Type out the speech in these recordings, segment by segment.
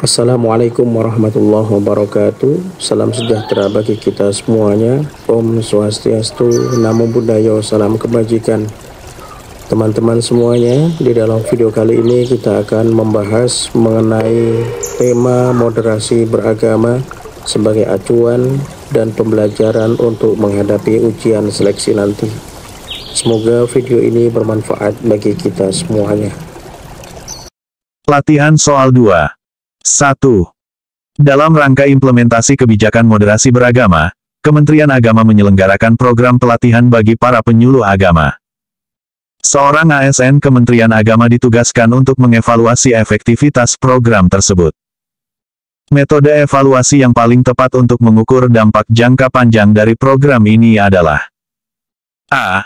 Assalamualaikum warahmatullahi wabarakatuh. Salam sejahtera bagi kita semuanya. Om Swastiastu, Namo Buddhaya, salam kebajikan. Teman-teman semuanya, di dalam video kali ini kita akan membahas mengenai tema moderasi beragama sebagai acuan dan pembelajaran untuk menghadapi ujian seleksi nanti. Semoga video ini bermanfaat bagi kita semuanya. Latihan soal 2. 1. Dalam rangka implementasi kebijakan moderasi beragama, Kementerian Agama menyelenggarakan program pelatihan bagi para penyuluh agama. Seorang ASN Kementerian Agama ditugaskan untuk mengevaluasi efektivitas program tersebut. Metode evaluasi yang paling tepat untuk mengukur dampak jangka panjang dari program ini adalah A.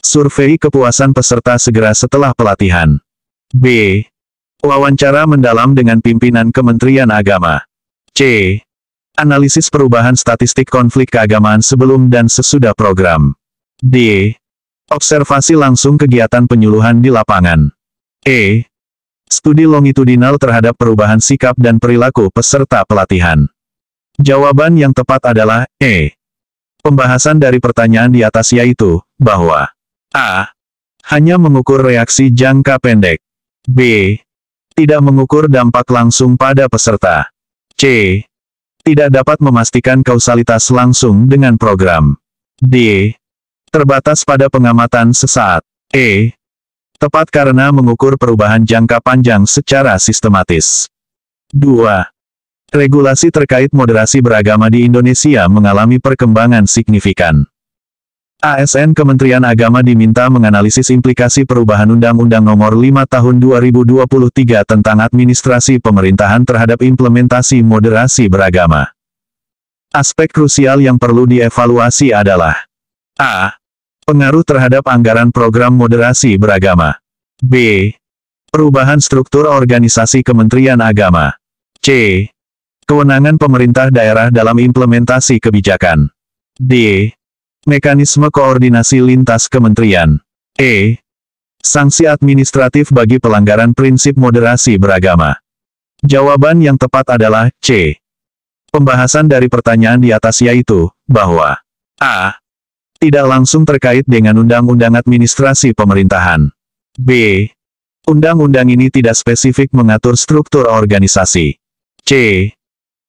Survei kepuasan peserta segera setelah pelatihan. B. Wawancara mendalam dengan pimpinan Kementerian Agama. C. Analisis perubahan statistik konflik keagamaan sebelum dan sesudah program. D. Observasi langsung kegiatan penyuluhan di lapangan. E. Studi longitudinal terhadap perubahan sikap dan perilaku peserta pelatihan. Jawaban yang tepat adalah E. Pembahasan dari pertanyaan di atas yaitu, bahwa A. Hanya mengukur reaksi jangka pendek. B. Tidak mengukur dampak langsung pada peserta. C. Tidak dapat memastikan kausalitas langsung dengan program. D. Terbatas pada pengamatan sesaat. E. Tepat karena mengukur perubahan jangka panjang secara sistematis. 2. Regulasi terkait moderasi beragama di Indonesia mengalami perkembangan signifikan. ASN Kementerian Agama diminta menganalisis implikasi perubahan Undang-Undang Nomor 5 Tahun 2023 tentang administrasi pemerintahan terhadap implementasi moderasi beragama. Aspek krusial yang perlu dievaluasi adalah A. Pengaruh terhadap anggaran program moderasi beragama. B. Perubahan struktur organisasi Kementerian Agama. C. Kewenangan pemerintah daerah dalam implementasi kebijakan. D. Mekanisme koordinasi lintas kementerian. E. Sanksi administratif bagi pelanggaran prinsip moderasi beragama. Jawaban yang tepat adalah C. Pembahasan dari pertanyaan di atas yaitu, bahwa A. Tidak langsung terkait dengan Undang-Undang Administrasi Pemerintahan. B. Undang-undang ini tidak spesifik mengatur struktur organisasi. C.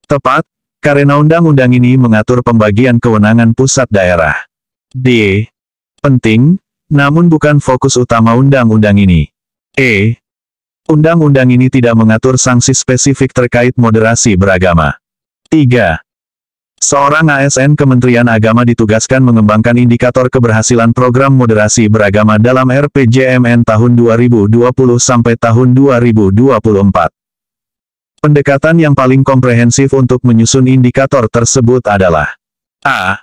Tepat, karena undang-undang ini mengatur pembagian kewenangan pusat daerah. D. Penting, namun bukan fokus utama undang-undang ini. E. Undang-undang ini tidak mengatur sanksi spesifik terkait moderasi beragama. 3. Seorang ASN Kementerian Agama ditugaskan mengembangkan indikator keberhasilan program moderasi beragama dalam RPJMN tahun 2020 sampai tahun 2024. Pendekatan yang paling komprehensif untuk menyusun indikator tersebut adalah A.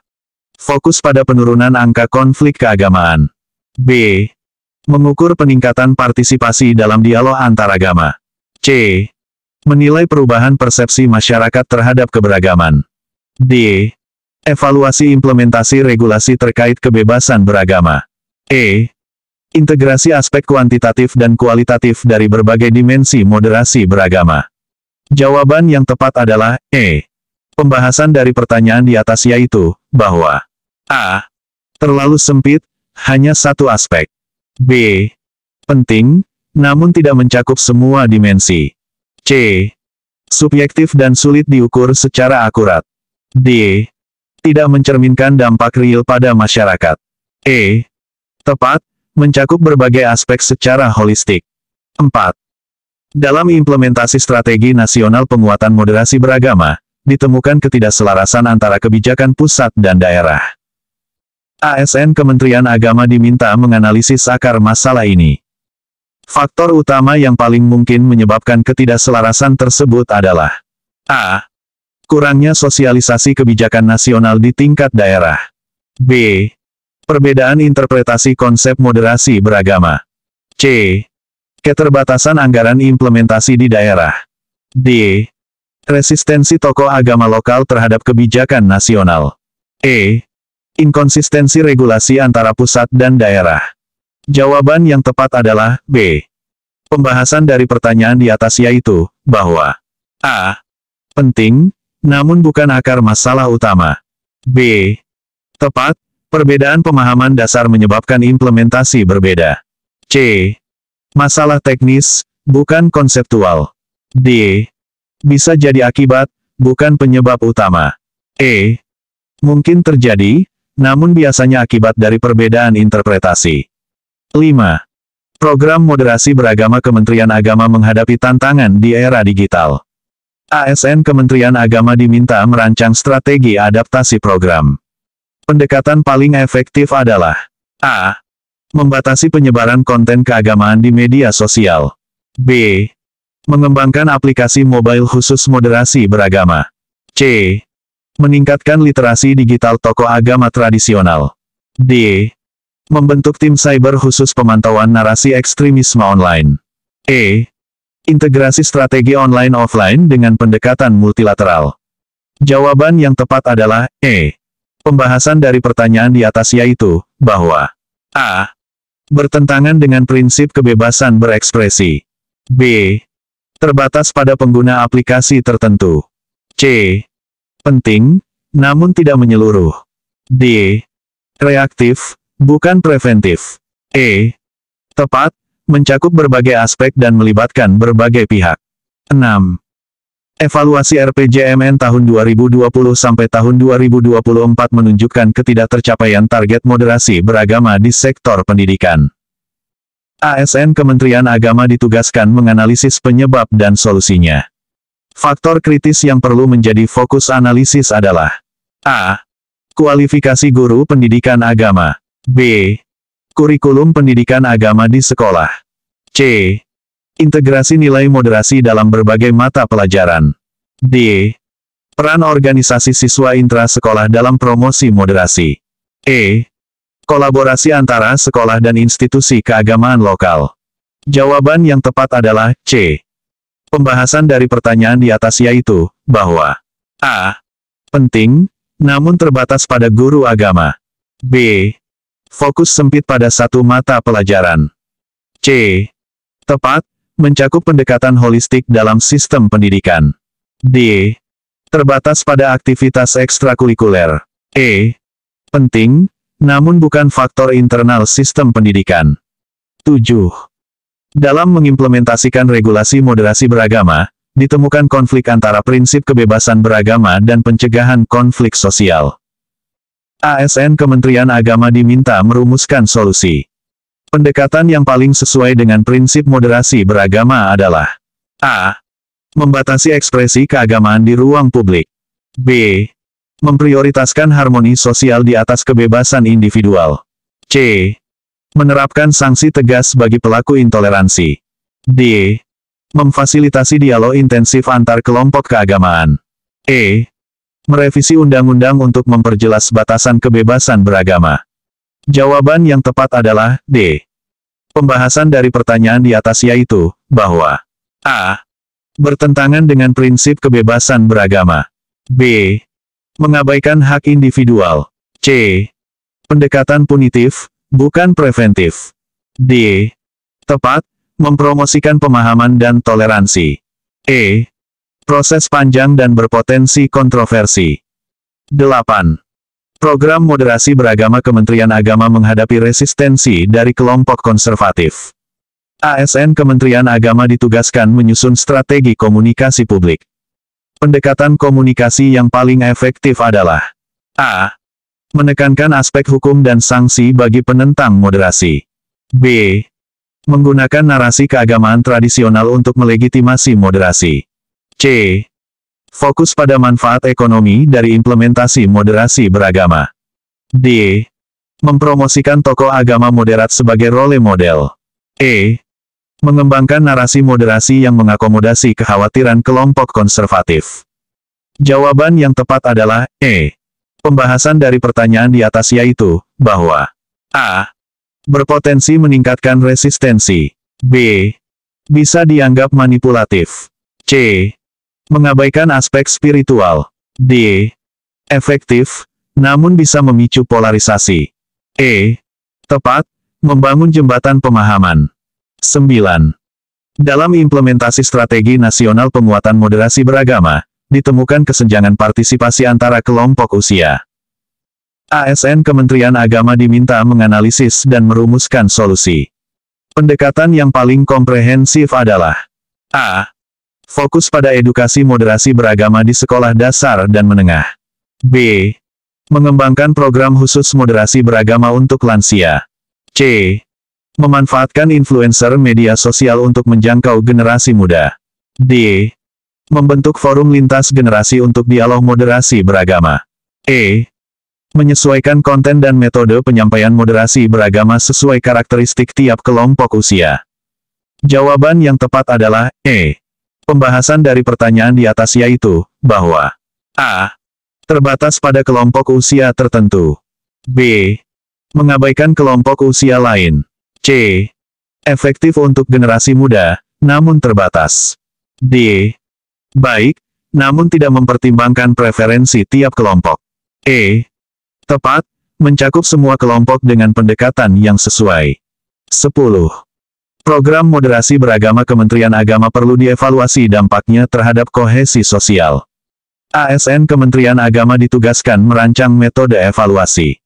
Fokus pada penurunan angka konflik keagamaan. B. Mengukur peningkatan partisipasi dalam dialog antaragama. C. Menilai perubahan persepsi masyarakat terhadap keberagaman. D. Evaluasi implementasi regulasi terkait kebebasan beragama. E. Integrasi aspek kuantitatif dan kualitatif dari berbagai dimensi moderasi beragama. Jawaban yang tepat adalah E. Pembahasan dari pertanyaan di atas yaitu, bahwa A. Terlalu sempit, hanya satu aspek. B. Penting, namun tidak mencakup semua dimensi. C. Subjektif dan sulit diukur secara akurat. D. Tidak mencerminkan dampak real pada masyarakat. E. Tepat, mencakup berbagai aspek secara holistik. 4. Dalam implementasi strategi nasional penguatan moderasi beragama, ditemukan ketidakselarasan antara kebijakan pusat dan daerah. ASN Kementerian Agama diminta menganalisis akar masalah ini. Faktor utama yang paling mungkin menyebabkan ketidakselarasan tersebut adalah A. Kurangnya sosialisasi kebijakan nasional di tingkat daerah. B. Perbedaan interpretasi konsep moderasi beragama. C. Keterbatasan anggaran implementasi di daerah. D. Resistensi tokoh agama lokal terhadap kebijakan nasional. E. Inkonsistensi regulasi antara pusat dan daerah. Jawaban yang tepat adalah B. Pembahasan dari pertanyaan di atas yaitu, bahwa A. Penting, namun bukan akar masalah utama. B. Tepat, perbedaan pemahaman dasar menyebabkan implementasi berbeda. C. Masalah teknis, bukan konseptual. D. Bisa jadi akibat, bukan penyebab utama. E. Mungkin terjadi, namun biasanya akibat dari perbedaan interpretasi. 5. Program moderasi beragama Kementerian Agama menghadapi tantangan di era digital. ASN Kementerian Agama diminta merancang strategi adaptasi program. Pendekatan paling efektif adalah A. Membatasi penyebaran konten keagamaan di media sosial. B. Mengembangkan aplikasi mobile khusus moderasi beragama. C. Meningkatkan literasi digital tokoh agama tradisional. D. Membentuk tim cyber khusus pemantauan narasi ekstremisme online. E. Integrasi strategi online-offline dengan pendekatan multilateral. Jawaban yang tepat adalah E. Pembahasan dari pertanyaan di atas yaitu, bahwa A. Bertentangan dengan prinsip kebebasan berekspresi. B. Terbatas pada pengguna aplikasi tertentu. C. Penting, namun tidak menyeluruh. D. Reaktif, bukan preventif. E. Tepat, mencakup berbagai aspek dan melibatkan berbagai pihak. 6. Evaluasi RPJMN tahun 2020 sampai tahun 2024 menunjukkan ketidaktercapaian target moderasi beragama di sektor pendidikan. ASN Kementerian Agama ditugaskan menganalisis penyebab dan solusinya. Faktor kritis yang perlu menjadi fokus analisis adalah A. Kualifikasi guru pendidikan agama. B. Kurikulum pendidikan agama di sekolah. C. Integrasi nilai moderasi dalam berbagai mata pelajaran. D. Peran organisasi siswa intra-sekolah dalam promosi moderasi. E. Kolaborasi antara sekolah dan institusi keagamaan lokal. Jawaban yang tepat adalah C. Pembahasan dari pertanyaan di atas yaitu, bahwa A. Penting, namun terbatas pada guru agama. B. Fokus sempit pada satu mata pelajaran. C. Tepat, mencakup pendekatan holistik dalam sistem pendidikan. D. Terbatas pada aktivitas ekstrakurikuler. E. Penting, namun bukan faktor internal sistem pendidikan. 7. Dalam mengimplementasikan regulasi moderasi beragama, ditemukan konflik antara prinsip kebebasan beragama dan pencegahan konflik sosial. ASN Kementerian Agama diminta merumuskan solusi. Pendekatan yang paling sesuai dengan prinsip moderasi beragama adalah A. Membatasi ekspresi keagamaan di ruang publik. B. Memprioritaskan harmoni sosial di atas kebebasan individual. C. Menerapkan sanksi tegas bagi pelaku intoleransi. D. Memfasilitasi dialog intensif antar kelompok keagamaan. E. Merevisi undang-undang untuk memperjelas batasan kebebasan beragama. Jawaban yang tepat adalah D. Pembahasan dari pertanyaan di atas yaitu, bahwa A. Bertentangan dengan prinsip kebebasan beragama. B. Mengabaikan hak individual. C. Pendekatan punitif, bukan preventif. D. Tepat, mempromosikan pemahaman dan toleransi. E. Proses panjang dan berpotensi kontroversi. 8. Program moderasi beragama Kementerian Agama menghadapi resistensi dari kelompok konservatif. ASN Kementerian Agama ditugaskan menyusun strategi komunikasi publik. Pendekatan komunikasi yang paling efektif adalah A. Menekankan aspek hukum dan sanksi bagi penentang moderasi. B. Menggunakan narasi keagamaan tradisional untuk melegitimasi moderasi. C. Fokus pada manfaat ekonomi dari implementasi moderasi beragama. D. Mempromosikan tokoh agama moderat sebagai role model. E. Mengembangkan narasi moderasi yang mengakomodasi kekhawatiran kelompok konservatif. Jawaban yang tepat adalah E. Pembahasan dari pertanyaan di atas yaitu, bahwa A. Berpotensi meningkatkan resistensi. B. Bisa dianggap manipulatif. C. Mengabaikan aspek spiritual. D. Efektif, namun bisa memicu polarisasi. E. Tepat, membangun jembatan pemahaman. 9. Dalam implementasi strategi nasional penguatan moderasi beragama, ditemukan kesenjangan partisipasi antara kelompok usia. ASN Kementerian Agama diminta menganalisis dan merumuskan solusi. Pendekatan yang paling komprehensif adalah A. Fokus pada edukasi moderasi beragama di sekolah dasar dan menengah. B. Mengembangkan program khusus moderasi beragama untuk lansia. C. Memanfaatkan influencer media sosial untuk menjangkau generasi muda. D. Membentuk forum lintas generasi untuk dialog moderasi beragama. E. Menyesuaikan konten dan metode penyampaian moderasi beragama sesuai karakteristik tiap kelompok usia. Jawaban yang tepat adalah E. Pembahasan dari pertanyaan di atas yaitu, bahwa A. Terbatas pada kelompok usia tertentu. B. Mengabaikan kelompok usia lain. C. Efektif untuk generasi muda, namun terbatas. D. Baik, namun tidak mempertimbangkan preferensi tiap kelompok. E. Tepat, mencakup semua kelompok dengan pendekatan yang sesuai. 10. Program moderasi beragama Kementerian Agama perlu dievaluasi dampaknya terhadap kohesi sosial. ASN Kementerian Agama ditugaskan merancang metode evaluasi.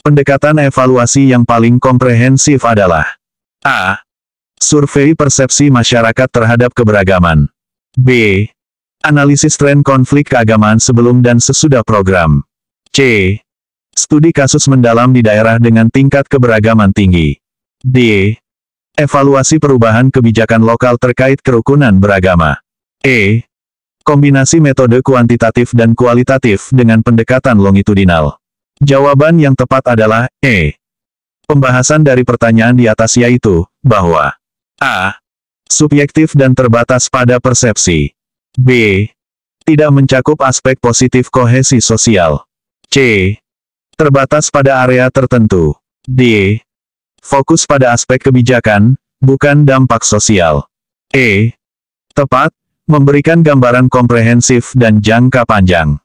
Pendekatan evaluasi yang paling komprehensif adalah A. Survei persepsi masyarakat terhadap keberagaman. B. Analisis tren konflik keagamaan sebelum dan sesudah program. C. Studi kasus mendalam di daerah dengan tingkat keberagaman tinggi. D. Evaluasi perubahan kebijakan lokal terkait kerukunan beragama. E. Kombinasi metode kuantitatif dan kualitatif dengan pendekatan longitudinal. Jawaban yang tepat adalah E. Pembahasan dari pertanyaan di atas yaitu, bahwa A. Subjektif dan terbatas pada persepsi. B. Tidak mencakup aspek positif kohesi sosial. C. Terbatas pada area tertentu. D. Fokus pada aspek kebijakan, bukan dampak sosial. E. Tepat, memberikan gambaran komprehensif dan jangka panjang.